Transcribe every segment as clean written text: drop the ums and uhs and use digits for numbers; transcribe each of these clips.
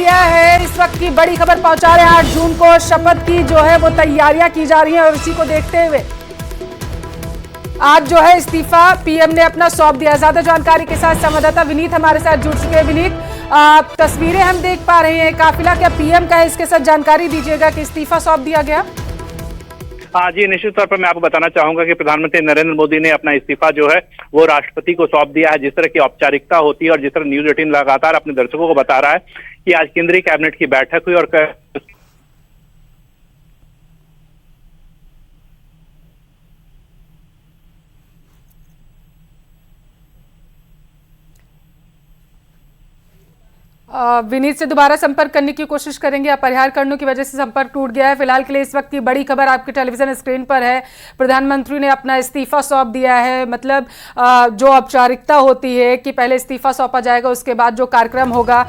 दिया है। इस वक्त की बड़ी खबर पहुंचा रहे हैं। 8 जून को शपथ की जो है वो तैयारियां की जा रही हैं और इसी को देखते हुए आज जो है इस्तीफा पीएम ने अपना सौंप दिया। ज्यादा जानकारी के साथ संवाददाता विनीत हमारे साथ जुड़ चुके हैं। विनीत, तस्वीरें हम देख पा रहे हैं, काफिला क्या पीएम का है, इसके साथ जानकारी दीजिएगा कि इस्तीफा सौंप दिया गया। हाँ जी, निश्चित तौर पर मैं आपको बताना चाहूंगा कि प्रधानमंत्री नरेंद्र मोदी ने अपना इस्तीफा जो है वो राष्ट्रपति को सौंप दिया है। जिस तरह की औपचारिकता होती है और जिस तरह न्यूज 18 लगातार अपने दर्शकों को बता रहा है कि आज केंद्रीय कैबिनेट की बैठक हुई और विनीत से दोबारा संपर्क करने की कोशिश करेंगे। अपरिहार्य कारणों की वजह से संपर्क टूट गया है। फिलहाल के लिए इस वक्त की बड़ी खबर आपके टेलीविजन स्क्रीन पर है। प्रधानमंत्री ने अपना इस्तीफा सौंप दिया है। मतलब जो औपचारिकता होती है कि पहले इस्तीफा सौंपा जाएगा, उसके बाद जो कार्यक्रम होगा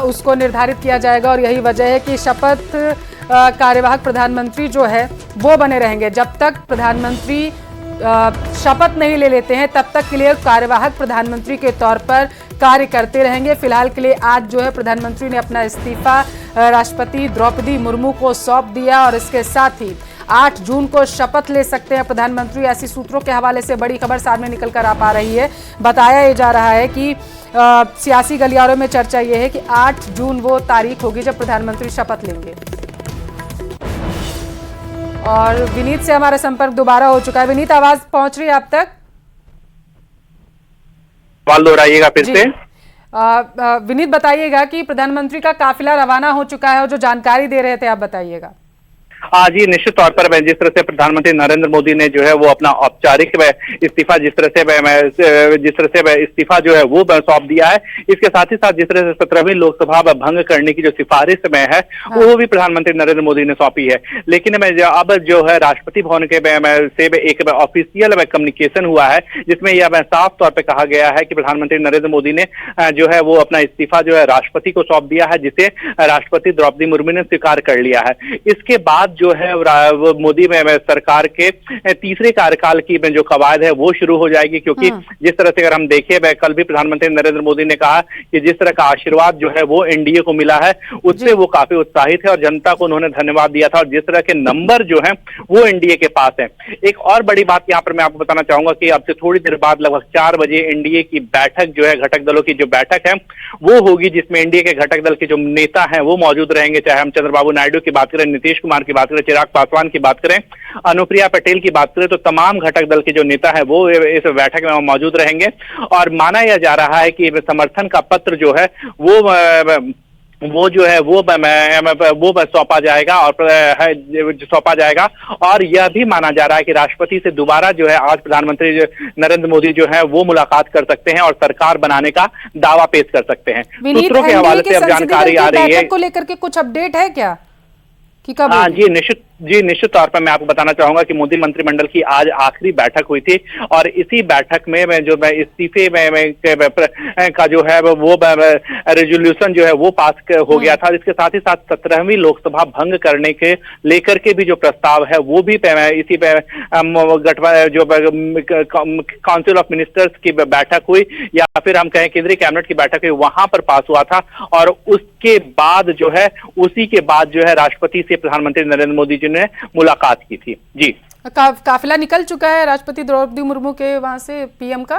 उसको निर्धारित किया जाएगा और यही वजह है कि शपथ कार्यवाहक प्रधानमंत्री जो है वो बने रहेंगे। जब तक प्रधानमंत्री शपथ नहीं ले लेते हैं तब तक के लिए कार्यवाहक प्रधानमंत्री के तौर पर कार्य करते रहेंगे। फिलहाल के लिए आज जो है प्रधानमंत्री ने अपना इस्तीफा राष्ट्रपति द्रौपदी मुर्मू को सौंप दिया और इसके साथ ही 8 जून को शपथ ले सकते हैं प्रधानमंत्री। ऐसी सूत्रों के हवाले से बड़ी खबर सामने निकल कर आ पा रही है। बताया ये जा रहा है कि सियासी गलियारों में चर्चा ये है कि 8 जून वो तारीख होगी जब प्रधानमंत्री शपथ लेंगे। और विनीत से हमारा संपर्क दोबारा हो चुका है। विनीत, आवाज पहुंच रही है आप तक? सवाल दोहराइएगा फिर से। विनीत, बताइएगा कि प्रधानमंत्री का काफिला रवाना हो चुका है और जो जानकारी दे रहे थे आप बताइएगा। हाँ जी, निश्चित तौर पर जिस तरह से प्रधानमंत्री नरेंद्र मोदी ने जो है वो अपना औपचारिक इस्तीफा जिस तरह से इस्तीफा जो है वो सौंप दिया है, इसके साथ ही साथ जिस तरह से 17वीं लोकसभा भंग करने की जो सिफारिश में है वो भी प्रधानमंत्री नरेंद्र मोदी ने सौंपी है। लेकिन अब जो है राष्ट्रपति भवन के से एक ऑफिशियल कम्युनिकेशन हुआ है जिसमें यह साफ तौर पर कहा गया है कि प्रधानमंत्री नरेंद्र मोदी ने जो है वो अपना इस्तीफा जो है राष्ट्रपति को सौंप दिया है, जिसे राष्ट्रपति द्रौपदी मुर्मू ने स्वीकार कर लिया है। इसके बाद जो है मोदी में सरकार के तीसरे कार्यकाल की जो कवायद है वो शुरू हो जाएगी, क्योंकि जिस तरह से अगर हम देखें, कल भी प्रधानमंत्री नरेंद्र मोदी ने कहा कि जिस तरह का आशीर्वाद जो है वो एनडीए को मिला है उससे वो काफी उत्साहित है और जनता को उन्होंने धन्यवाद दिया था और जिस तरह के नंबर जो है वो एनडीए के पास है। एक और बड़ी बात यहाँ पर मैं आपको बताना चाहूंगा कि अब से थोड़ी देर बाद लगभग 4 बजे एनडीए की बैठक जो है, घटक दलों की जो बैठक है वो होगी, जिसमें एनडीए के घटक दल के जो नेता हैं वो मौजूद रहेंगे। चाहे हम चंद्रबाबू नायडू की बात करें, नीतीश कुमार की बात करें, चिराग पासवान की बात करें, अनुप्रिया पटेल की बात करें, तो तमाम घटक दल के जो नेता है वो इस बैठक में मौजूद रहेंगे। और माना यह जा रहा है कि समर्थन का पत्र जो है वो जो है वो सौंपा जाएगा और यह भी माना जा रहा है कि राष्ट्रपति से दोबारा जो है आज प्रधानमंत्री नरेंद्र मोदी जो है वो मुलाकात कर सकते हैं और सरकार बनाने का दावा पेश कर सकते हैं। सूत्रों के हवाले से अब जानकारी आ रही है को लेकर के कुछ अपडेट है क्या कि कब? हाँ जी, निश्चित तौर पर मैं आपको बताना चाहूंगा कि मोदी मंत्रिमंडल की आज आखिरी बैठक हुई थी और इसी बैठक में इस्तीफे का जो है वो रेजोल्यूशन जो है वो पास हो गया था। इसके साथ ही साथ 17वीं लोकसभा भंग करने के लेकर के भी जो प्रस्ताव है वो भी इसी जो काउंसिल ऑफ मिनिस्टर्स की बैठक हुई या फिर हम कहें केंद्रीय कैबिनेट की बैठक हुई, वहां पर पास हुआ था। और उसके बाद जो है उसी के बाद जो है राष्ट्रपति से प्रधानमंत्री नरेंद्र मोदी जी ने मुलाकात की थी। जी, काफिला निकल चुका है राष्ट्रपति द्रौपदी मुर्मू के वहां से पीएम का?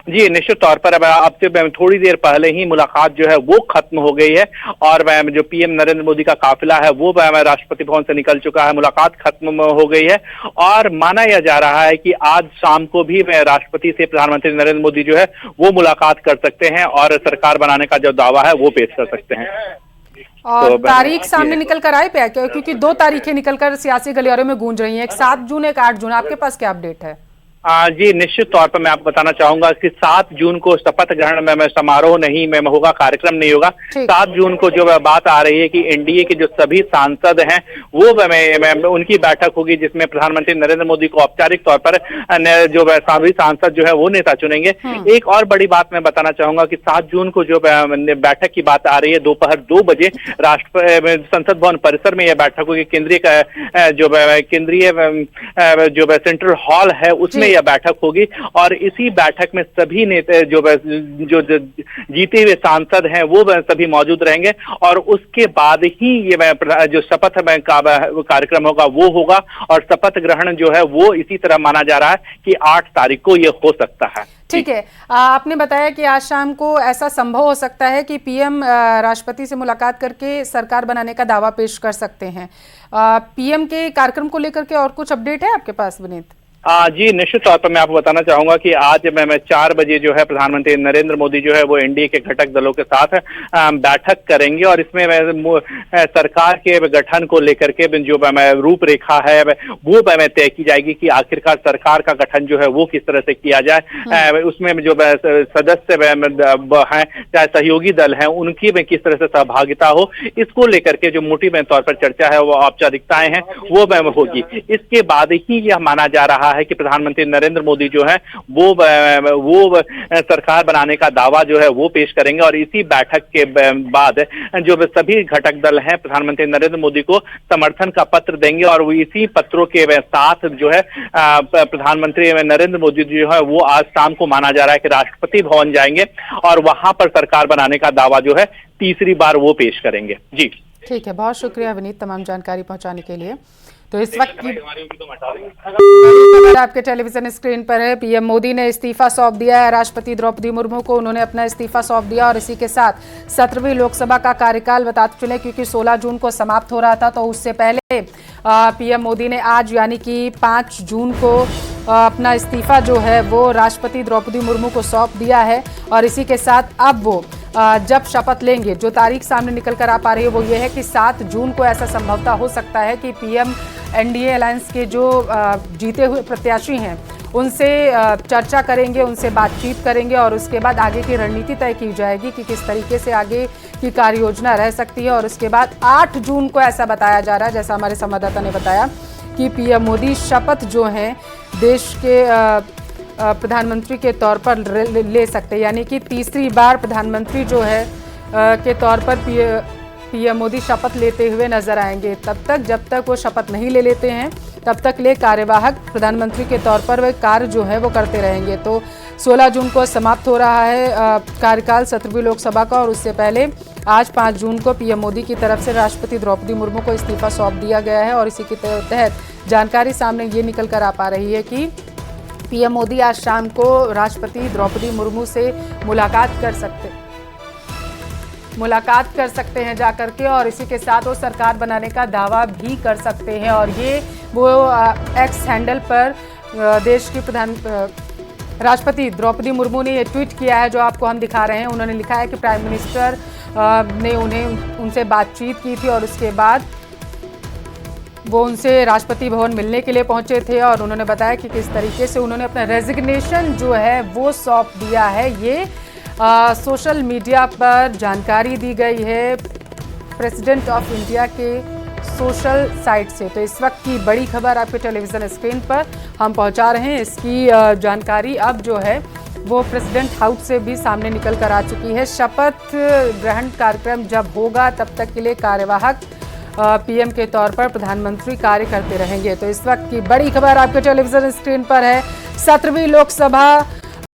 जी, निश्चित तौर पर अब से थोड़ी देर पहले ही मुलाकात जो है वो खत्म हो गई है और जो पीएम नरेंद्र मोदी का काफिला है वो राष्ट्रपति भवन से निकल चुका है। मुलाकात खत्म हो गई है और माना यह जा रहा है कि आज शाम को भी राष्ट्रपति से प्रधानमंत्री नरेंद्र मोदी जो है वो मुलाकात कर सकते हैं और सरकार बनाने का जो दावा है वो पेश कर सकते हैं। और तारीख सामने निकल कर आए पे, क्योंकि 2 तारीखें निकलकर सियासी गलियारों में गूंज रही हैं, एक 7 जून एक 8 जून। आपके पास क्या अपडेट है? जी, निश्चित तौर पर मैं आपको बताना चाहूंगा कि 7 जून को शपथ ग्रहण में समारोह नहीं में होगा, कार्यक्रम नहीं होगा। 7 जून को जो बात आ रही है कि एनडीए के जो सभी सांसद हैं वो उनकी बैठक होगी, जिसमें प्रधानमंत्री नरेंद्र मोदी को औपचारिक तौर पर जो सभी सांसद जो है वो नेता चुनेंगे। एक और बड़ी बात मैं बताना चाहूंगा कि 7 जून को जो बैठक की बात आ रही है, दोपहर 2 बजे संसद भवन परिसर में यह बैठक होगी। केंद्रीय जो सेंट्रल हॉल है उसमें यह बैठक होगी और इसी बैठक में सभी नेता जो जीते हुए सांसद हैं वो सभी मौजूद रहेंगे और उसके बाद ही ये जो शपथ का कार्यक्रम होगा वो होगा और शपथ ग्रहण जो है वो इसी तरह माना जा रहा है कि 8 तारीख को ये हो सकता है। ठीक है, आपने बताया कि आज शाम को ऐसा संभव हो सकता है कि पीएम राष्ट्रपति से मुलाकात करके सरकार बनाने का दावा पेश कर सकते हैं। पीएम के कार्यक्रम को लेकर के और कुछ अपडेट है आपके पास विनीत? जी निश्चित तौर पर मैं आपको बताना चाहूंगा कि आज मैं 4 बजे जो है प्रधानमंत्री नरेंद्र मोदी जो है वो एनडीए के घटक दलों के साथ बैठक करेंगे और इसमें सरकार के गठन को लेकर के जो रूपरेखा है वो तय की जाएगी कि आखिरकार सरकार का गठन जो है वो किस तरह से किया जाए। उसमें जो सदस्य हैं चाहे सहयोगी दल हैं उनकी में किस तरह से सहभागिता हो, इसको लेकर के जो मोटी तौर पर चर्चा है वो औपचारिकताएं हैं वो होगी। इसके बाद ही यह माना जा रहा है कि प्रधानमंत्री नरेंद्र मोदी जो है वो सरकार बनाने का दावा जो है वो पेश करेंगे और इसी बैठक के बाद जो सभी घटक दल हैं प्रधानमंत्री नरेंद्र मोदी को समर्थन का पत्र देंगे और वो इसी पत्रों के साथ जो है प्रधानमंत्री नरेंद्र मोदी जो है वो आज शाम को माना जा रहा है कि राष्ट्रपति भवन जाएंगे और वहां पर सरकार बनाने का दावा जो है तीसरी बार वो पेश करेंगे। जी ठीक है, बहुत शुक्रिया विनीत तमाम जानकारी पहुंचाने के लिए। तो इस वक्त की आपके टेलीविजन स्क्रीन पर है, पीएम मोदी ने इस्तीफा सौंप दिया है राष्ट्रपति द्रौपदी मुर्मू को। उन्होंने अपना इस्तीफा सौंप दिया और इसी के साथ 17वीं लोकसभा का कार्यकाल बताते चले क्योंकि 16 जून को समाप्त हो रहा था, तो उससे पहले पीएम मोदी ने आज यानी कि 5 जून को अपना इस्तीफा जो है वो राष्ट्रपति द्रौपदी मुर्मू को सौंप दिया है और इसी के साथ अब वो जब शपथ लेंगे, जो तारीख सामने निकल कर आ पा रही है वो ये है कि 7 जून को ऐसा संभवता हो सकता है कि पीएम एनडीए अलायंस के जो जीते हुए प्रत्याशी हैं उनसे चर्चा करेंगे, उनसे बातचीत करेंगे और उसके बाद आगे की रणनीति तय की जाएगी कि किस तरीके से आगे की कार्य योजना रह सकती है। और उसके बाद 8 जून को ऐसा बताया जा रहा है, जैसा हमारे संवाददाता ने बताया, कि पीएम मोदी शपथ जो हैं देश के प्रधानमंत्री के तौर पर ले सकते हैं, यानी कि तीसरी बार प्रधानमंत्री जो है के तौर पर पीएम मोदी शपथ लेते हुए नजर आएंगे। तब तक जब तक वो शपथ नहीं ले लेते हैं तब तक ले कार्यवाहक प्रधानमंत्री के तौर पर वे कार्य जो है वो करते रहेंगे। तो 16 जून को समाप्त हो रहा है कार्यकाल 17वीं लोकसभा का और उससे पहले आज 5 जून को पीएम मोदी की तरफ से राष्ट्रपति द्रौपदी मुर्मू को इस्तीफा सौंप दिया गया है और इसी के तहत जानकारी सामने ये निकल कर आ पा रही है कि पीएम मोदी आज शाम को राष्ट्रपति द्रौपदी मुर्मू से मुलाकात कर सकते हैं जाकर के और इसी के साथ वो सरकार बनाने का दावा भी कर सकते हैं। और ये वो एक्स हैंडल पर देश की राष्ट्रपति द्रौपदी मुर्मू ने ये ट्वीट किया है जो आपको हम दिखा रहे हैं। उन्होंने लिखा है कि प्राइम मिनिस्टर ने उनसे बातचीत की थी और उसके बाद वो उनसे राष्ट्रपति भवन मिलने के लिए पहुंचे थे और उन्होंने बताया कि किस तरीके से उन्होंने अपना रेजिग्नेशन जो है वो सौंप दिया है। ये सोशल मीडिया पर जानकारी दी गई है प्रेसिडेंट ऑफ इंडिया के सोशल साइट से। तो इस वक्त की बड़ी खबर आपके टेलीविजन स्क्रीन पर हम पहुंचा रहे हैं। इसकी जानकारी अब जो है वो प्रेसिडेंट हाउस से भी सामने निकल कर आ चुकी है। शपथ ग्रहण कार्यक्रम जब होगा तब तक के लिए कार्यवाहक पीएम के तौर पर प्रधानमंत्री कार्य करते रहेंगे। तो इस वक्त की बड़ी खबर आपके टेलीविजन स्क्रीन पर है। 17वीं लोकसभा